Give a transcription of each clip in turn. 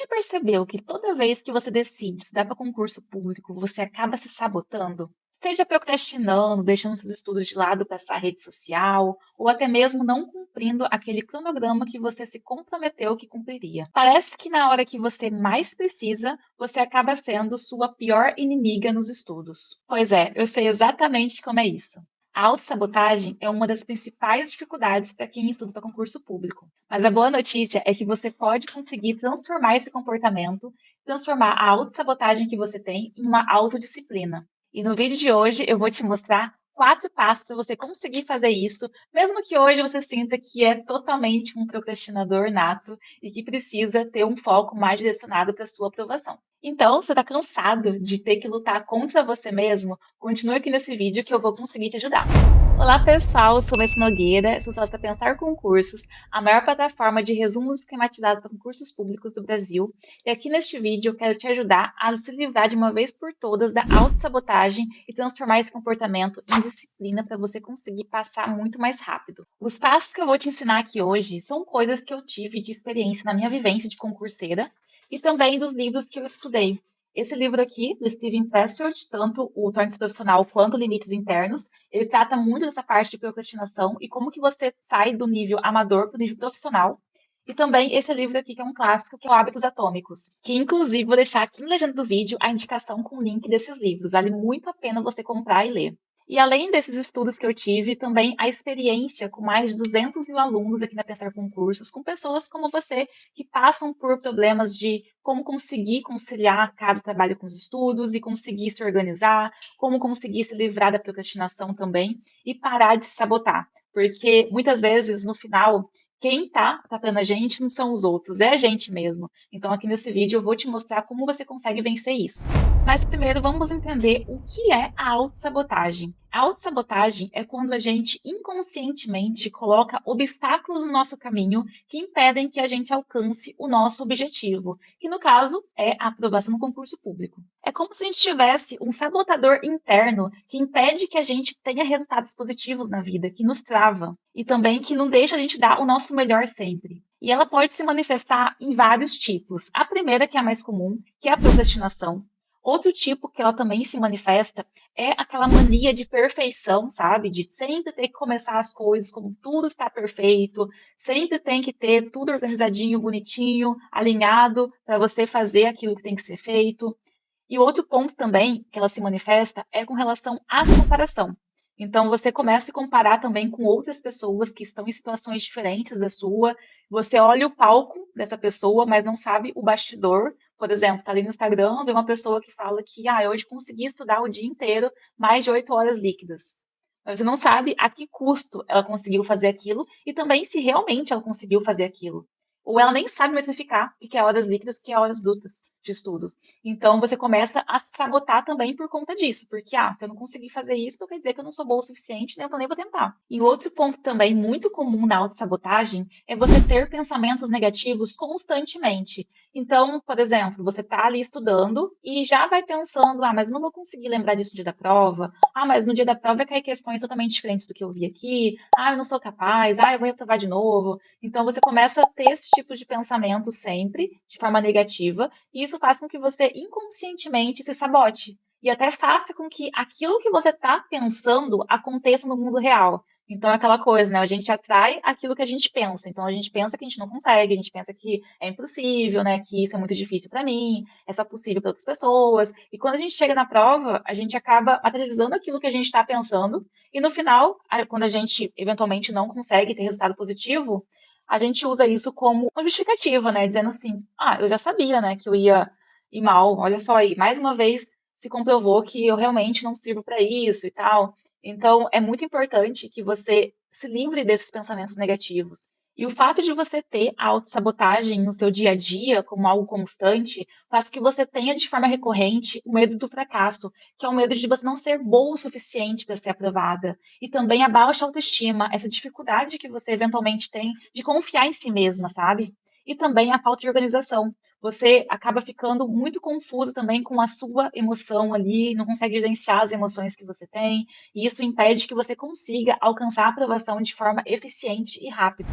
percebeu que toda vez que você decide estudar para concurso público, você acaba se sabotando? Seja procrastinando, deixando seus estudos de lado para essa rede social, ou até mesmo não cumprindo aquele cronograma que você se comprometeu que cumpriria. Parece que na hora que você mais precisa, você acaba sendo sua pior inimiga nos estudos. Pois é, eu sei exatamente como é isso. A autossabotagem é uma das principais dificuldades para quem estuda para concurso público. Mas a boa notícia é que você pode conseguir transformar esse comportamento, transformar a autossabotagem que você tem em uma autodisciplina. E no vídeo de hoje eu vou te mostrar 4 passos para você conseguir fazer isso, mesmo que hoje você sinta que é totalmente um procrastinador nato e que precisa ter um foco mais direcionado para a sua aprovação. Então, você está cansado de ter que lutar contra você mesmo? Continue aqui nesse vídeo que eu vou conseguir te ajudar. Olá pessoal, eu sou Messi Nogueira, sou sócia da Pensar Concursos, a maior plataforma de resumos esquematizados para concursos públicos do Brasil. E aqui neste vídeo eu quero te ajudar a se livrar de uma vez por todas da autossabotagem e transformar esse comportamento em disciplina para você conseguir passar muito mais rápido. Os passos que eu vou te ensinar aqui hoje são coisas que eu tive de experiência na minha vivência de concurseira e também dos livros que eu estudei. Esse livro aqui, do Steven Pressfield, tanto o Torne-se Profissional quanto Limites Internos, ele trata muito dessa parte de procrastinação e como que você sai do nível amador para o nível profissional. E também esse livro aqui, que é um clássico, que é o Hábitos Atômicos, que inclusive vou deixar aqui na legenda do vídeo a indicação com o link desses livros. Vale muito a pena você comprar e ler. E além desses estudos que eu tive, também a experiência com mais de 200 mil alunos aqui na Pensar Concursos, com pessoas como você que passam por problemas de como conseguir conciliar casa, trabalho com os estudos e conseguir se organizar, como conseguir se livrar da procrastinação também e parar de se sabotar. Porque muitas vezes, no final, quem está atacando a gente não são os outros, é a gente mesmo. Então, aqui nesse vídeo, eu vou te mostrar como você consegue vencer isso. Mas primeiro, vamos entender o que é a autossabotagem. A autossabotagem é quando a gente inconscientemente coloca obstáculos no nosso caminho que impedem que a gente alcance o nosso objetivo, que no caso é a aprovação no concurso público. É como se a gente tivesse um sabotador interno que impede que a gente tenha resultados positivos na vida, que nos trava e também que não deixa a gente dar o nosso melhor sempre. E ela pode se manifestar em vários tipos. A primeira, que é a mais comum, que é a procrastinação. Outro tipo que ela também se manifesta é aquela mania de perfeição, sabe? De sempre ter que começar as coisas como tudo está perfeito, sempre tem que ter tudo organizadinho, bonitinho, alinhado para você fazer aquilo que tem que ser feito. E outro ponto também que ela se manifesta é com relação à comparação. Então, você começa a se comparar também com outras pessoas que estão em situações diferentes da sua. Você olha o palco dessa pessoa, mas não sabe o bastidor. Por exemplo, tá ali no Instagram, vê uma pessoa que fala que hoje consegui estudar o dia inteiro, mais de 8 horas líquidas. Mas você não sabe a que custo ela conseguiu fazer aquilo e também se realmente ela conseguiu fazer aquilo. Ou ela nem sabe metrificar o que é horas líquidas, o que é horas brutas de estudo. Então você começa a se sabotar também por conta disso, porque se eu não conseguir fazer isso, então quer dizer que eu não sou boa o suficiente, né? Eu nem vou tentar. E outro ponto também muito comum na autossabotagem é você ter pensamentos negativos constantemente. Então, por exemplo, você está ali estudando e já vai pensando, mas eu não vou conseguir lembrar disso no dia da prova. Mas no dia da prova vai cair questões totalmente diferentes do que eu vi aqui. Eu não sou capaz. Eu vou reprovar de novo. Então, você começa a ter esse tipo de pensamento sempre, de forma negativa, e isso faz com que você inconscientemente se sabote. E até faça com que aquilo que você está pensando aconteça no mundo real. Então, é aquela coisa, né? A gente atrai aquilo que a gente pensa. Então, a gente pensa que a gente não consegue, a gente pensa que é impossível, né? Que isso é muito difícil para mim, é só possível para outras pessoas. E quando a gente chega na prova, a gente acaba materializando aquilo que a gente está pensando. E no final, quando a gente eventualmente não consegue ter resultado positivo, a gente usa isso como uma justificativa, né? Dizendo assim, eu já sabia, né, que eu ia ir mal. Olha só aí, mais uma vez se comprovou que eu realmente não sirvo para isso e tal. Então, é muito importante que você se livre desses pensamentos negativos. E o fato de você ter a autossabotagem no seu dia a dia, como algo constante, faz com que você tenha de forma recorrente o medo do fracasso, que é o medo de você não ser boa o suficiente para ser aprovada. E também a baixa autoestima, essa dificuldade que você eventualmente tem de confiar em si mesma, sabe? E também a falta de organização. Você acaba ficando muito confuso também com a sua emoção ali, não consegue gerenciar as emoções que você tem, e isso impede que você consiga alcançar a aprovação de forma eficiente e rápida.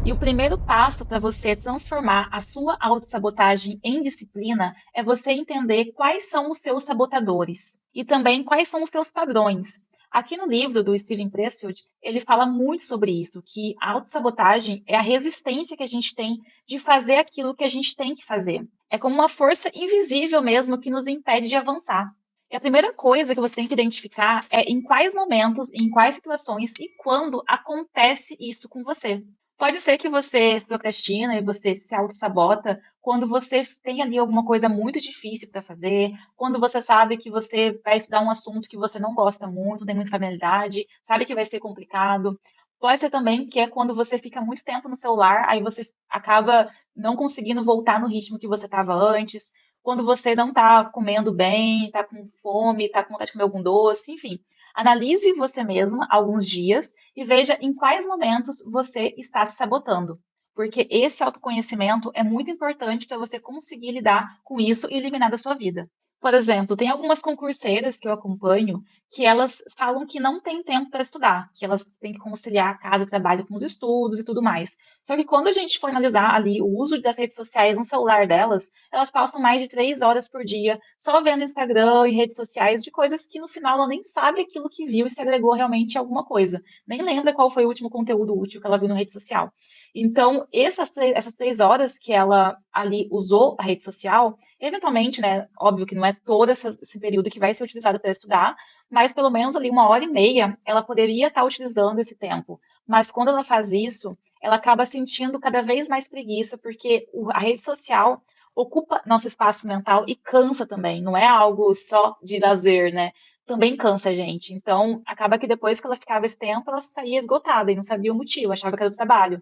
E E o primeiro passo para você transformar a sua autossabotagem em disciplina é você entender quais são os seus sabotadores e também quais são os seus padrões. Aqui no livro do Steven Pressfield, ele fala muito sobre isso, que a autossabotagem é a resistência que a gente tem de fazer aquilo que a gente tem que fazer. É como uma força invisível mesmo que nos impede de avançar. E a primeira coisa que você tem que identificar é em quais momentos, em quais situações e quando acontece isso com você. Pode ser que você procrastina e você se auto-sabota quando você tem ali alguma coisa muito difícil para fazer, quando você sabe que você vai estudar um assunto que você não gosta muito, não tem muita familiaridade, sabe que vai ser complicado. Pode ser também que é quando você fica muito tempo no celular, aí você acaba não conseguindo voltar no ritmo que você estava antes, quando você não está comendo bem, está com fome, está com vontade de comer algum doce, enfim. Analise você mesma alguns dias e veja em quais momentos você está se sabotando. Porque esse autoconhecimento é muito importante para você conseguir lidar com isso e eliminar da sua vida. Por exemplo, tem algumas concurseiras que eu acompanho que elas falam que não tem tempo para estudar, que elas têm que conciliar casa, trabalho com os estudos e tudo mais. Só que quando a gente for analisar ali o uso das redes sociais no celular delas, elas passam mais de 3 horas por dia só vendo Instagram e redes sociais de coisas que no final ela nem sabe aquilo que viu e se agregou realmente a alguma coisa. Nem lembra qual foi o último conteúdo útil que ela viu na rede social. Então, essas 3 horas que ela ali usou a rede social, eventualmente, né, óbvio que não é todo esse período que vai ser utilizado para estudar, mas pelo menos ali 1 hora e meia ela poderia estar utilizando esse tempo. Mas quando ela faz isso, ela acaba sentindo cada vez mais preguiça, porque a rede social ocupa nosso espaço mental e cansa também, não é algo só de lazer, né? Também cansa a gente. Então, acaba que depois que ela ficava esse tempo, ela saía esgotada e não sabia o motivo, achava que era do trabalho.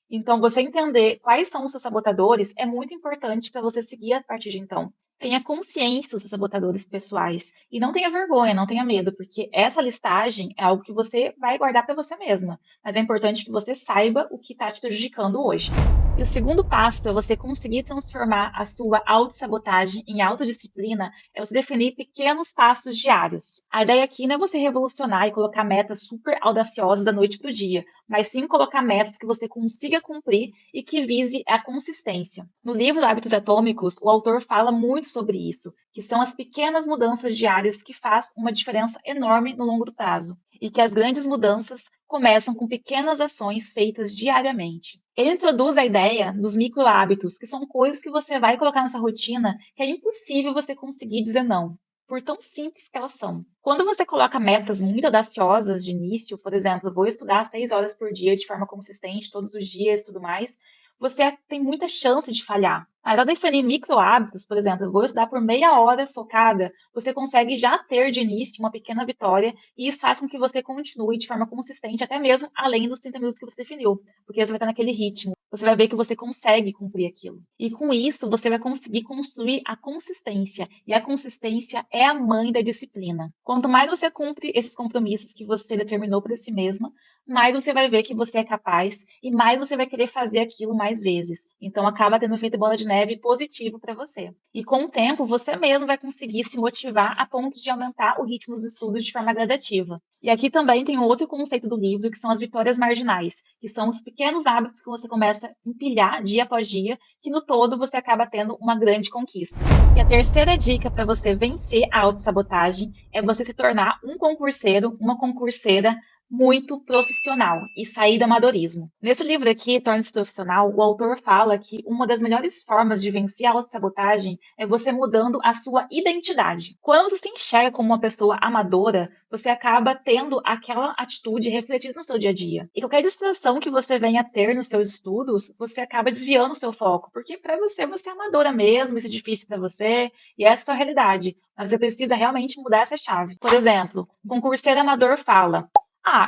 Então, você entender quais são os seus sabotadores é muito importante para você seguir a partir de então. Tenha consciência dos seus sabotadores pessoais e não tenha vergonha, não tenha medo, porque essa listagem é algo que você vai guardar para você mesma. Mas é importante que você saiba o que está te prejudicando hoje. E o segundo passo para você conseguir transformar a sua autossabotagem em autodisciplina é você definir pequenos passos diários. A ideia aqui não é você revolucionar e colocar metas super audaciosas da noite para o dia, mas sim colocar metas que você consiga cumprir e que vise a consistência. No livro Hábitos Atômicos, o autor fala muito sobre isso, que são as pequenas mudanças diárias que fazem uma diferença enorme no longo do prazo, e que as grandes mudanças começam com pequenas ações feitas diariamente. Ele introduz a ideia dos micro-hábitos, que são coisas que você vai colocar nessa rotina que é impossível você conseguir dizer não, por tão simples que elas são. Quando você coloca metas muito audaciosas de início, por exemplo, vou estudar 6 horas por dia de forma consistente, todos os dias, tudo mais, você tem muita chance de falhar. Ao definir micro hábitos, por exemplo, vou estudar por meia hora focada, você consegue já ter de início uma pequena vitória e isso faz com que você continue de forma consistente, até mesmo além dos 30 minutos que você definiu, porque você vai estar naquele ritmo. Você vai ver que você consegue cumprir aquilo. E com isso, você vai conseguir construir a consistência. E a consistência é a mãe da disciplina. Quanto mais você cumpre esses compromissos que você determinou para si mesma, mais você vai ver que você é capaz e mais você vai querer fazer aquilo mais vezes. Então acaba tendo um efeito bola de neve positivo para você. E com o tempo, você mesmo vai conseguir se motivar a ponto de aumentar o ritmo dos estudos de forma gradativa. E aqui também tem outro conceito do livro, que são as vitórias marginais, que são os pequenos hábitos que você começa a empilhar dia após dia, que no todo você acaba tendo uma grande conquista. E a terceira dica para você vencer a autossabotagem é você se tornar um concurseiro, uma concurseira muito profissional e sair do amadorismo. Nesse livro aqui, Torne-se Profissional, o autor fala que uma das melhores formas de vencer a autossabotagem é você mudando a sua identidade. Quando você se enxerga como uma pessoa amadora, você acaba tendo aquela atitude refletida no seu dia a dia. E qualquer distração que você venha ter nos seus estudos, você acaba desviando o seu foco, porque para você, você é amadora mesmo, isso é difícil para você, e essa é a sua realidade. Mas você precisa realmente mudar essa chave. Por exemplo, um concurseiro amador fala: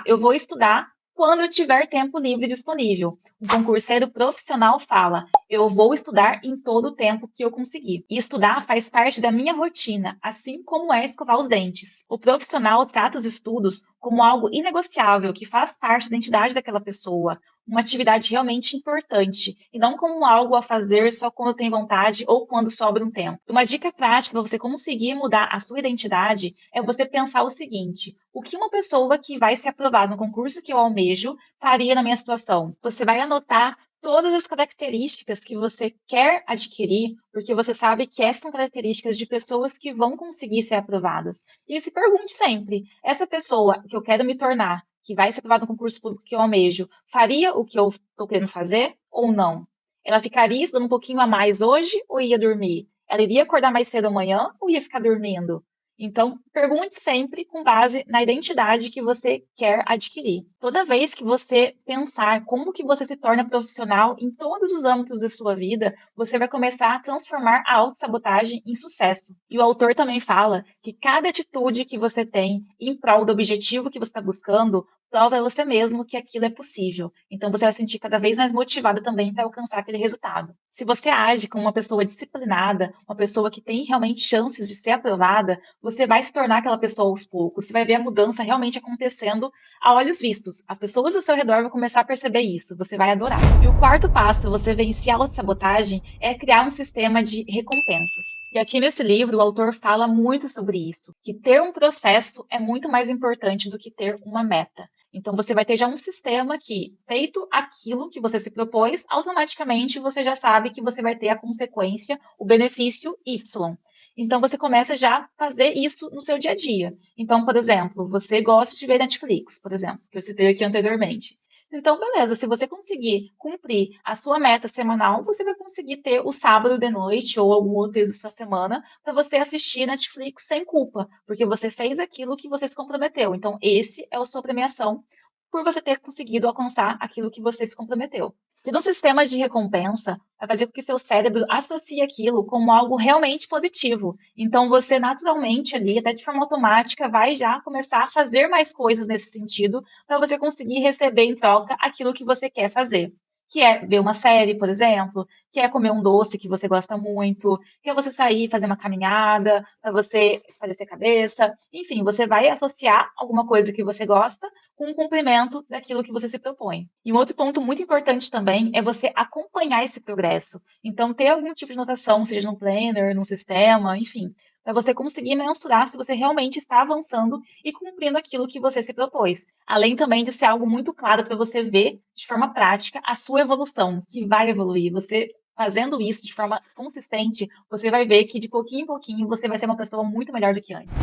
eu vou estudar quando eu tiver tempo livre disponível. Um concurseiro profissional fala: eu vou estudar em todo o tempo que eu conseguir. E estudar faz parte da minha rotina, assim como é escovar os dentes. O profissional trata os estudos como algo inegociável, que faz parte da identidade daquela pessoa, uma atividade realmente importante, e não como algo a fazer só quando tem vontade ou quando sobra um tempo. Uma dica prática para você conseguir mudar a sua identidade é você pensar o seguinte: o que uma pessoa que vai se aprovar no concurso que eu almejo faria na minha situação? Você vai anotar todas as características que você quer adquirir, porque você sabe que essas são características de pessoas que vão conseguir ser aprovadas. E se pergunte sempre: essa pessoa que eu quero me tornar, que vai ser aprovada no concurso público que eu almejo, faria o que eu estou querendo fazer ou não? Ela ficaria estudando um pouquinho a mais hoje ou ia dormir? Ela iria acordar mais cedo amanhã ou ia ficar dormindo? Então, pergunte sempre com base na identidade que você quer adquirir. Toda vez que você pensar como que você se torna profissional em todos os âmbitos da sua vida, você vai começar a transformar a autossabotagem em sucesso. E o autor também fala que cada atitude que você tem em prol do objetivo que você está buscando prova a você mesmo que aquilo é possível. Então você vai se sentir cada vez mais motivada também para alcançar aquele resultado. Se você age como uma pessoa disciplinada, uma pessoa que tem realmente chances de ser aprovada, você vai se tornar aquela pessoa aos poucos. Você vai ver a mudança realmente acontecendo a olhos vistos. As pessoas ao seu redor vão começar a perceber isso. Você vai adorar. E o quarto passo, você vencer a autossabotagem, é criar um sistema de recompensas. E aqui nesse livro, o autor fala muito sobre isso, que ter um processo é muito mais importante do que ter uma meta. Então, você vai ter já um sistema que, feito aquilo que você se propôs, automaticamente você já sabe que você vai ter a consequência, o benefício Y. Então, você começa já a fazer isso no seu dia a dia. Então, por exemplo, você gosta de ver Netflix, por exemplo, que eu citei aqui anteriormente. Então, beleza, se você conseguir cumprir a sua meta semanal, você vai conseguir ter o sábado de noite ou algum outro dia da sua semana para você assistir Netflix sem culpa, porque você fez aquilo que você se comprometeu. Então, esse é a sua premiação por você ter conseguido alcançar aquilo que você se comprometeu. E no sistema de recompensa, vai fazer com que seu cérebro associe aquilo como algo realmente positivo. Então, você naturalmente ali, até de forma automática, vai já começar a fazer mais coisas nesse sentido, para você conseguir receber em troca aquilo que você quer fazer. Que é ver uma série, por exemplo, que é comer um doce que você gosta muito, que é você sair, fazer uma caminhada, para você espairecer a cabeça. Enfim, você vai associar alguma coisa que você gosta com o cumprimento daquilo que você se propõe. E um outro ponto muito importante também é você acompanhar esse progresso. Então, ter algum tipo de notação, seja no planner, no sistema, enfim, para você conseguir mensurar se você realmente está avançando e cumprindo aquilo que você se propôs. Além também de ser algo muito claro para você ver de forma prática a sua evolução, que vai evoluir. Você fazendo isso de forma consistente, você vai ver que de pouquinho em pouquinho você vai ser uma pessoa muito melhor do que antes.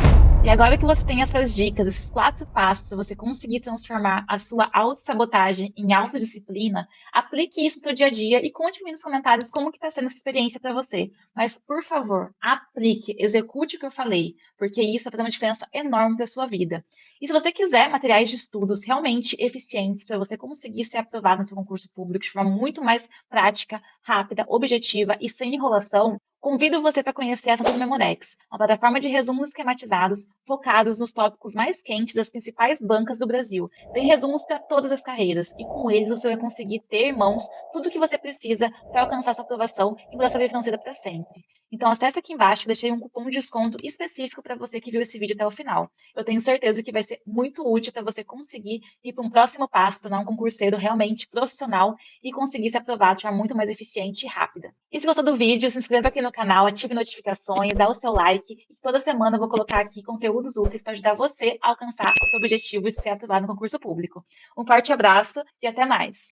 E agora que você tem essas dicas, esses 4 passos, para você conseguir transformar a sua autossabotagem em autodisciplina, aplique isso no seu dia a dia e conte para mim nos comentários como que está sendo essa experiência para você. Mas, por favor, aplique, execute o que eu falei, porque isso vai fazer uma diferença enorme para a sua vida. E se você quiser materiais de estudos realmente eficientes para você conseguir ser aprovado no seu concurso público de forma muito mais prática, rápida, objetiva e sem enrolação, convido você para conhecer a Santa Memorex, uma plataforma de resumos esquematizados focados nos tópicos mais quentes das principais bancas do Brasil. Tem resumos para todas as carreiras e com eles você vai conseguir ter em mãos tudo o que você precisa para alcançar sua aprovação e mudar sua vida financeira para sempre. Então acesse aqui embaixo, deixei um cupom de desconto específico para você que viu esse vídeo até o final. Eu tenho certeza que vai ser muito útil para você conseguir ir para um próximo passo, tornar um concurseiro realmente profissional e conseguir se aprovar de forma muito mais eficiente e rápida. E se gostou do vídeo, se inscreva aqui no canal, ative notificações, dá o seu like. E toda semana eu vou colocar aqui conteúdos úteis para ajudar você a alcançar o seu objetivo de ser aprovado no concurso público. Um forte abraço e até mais!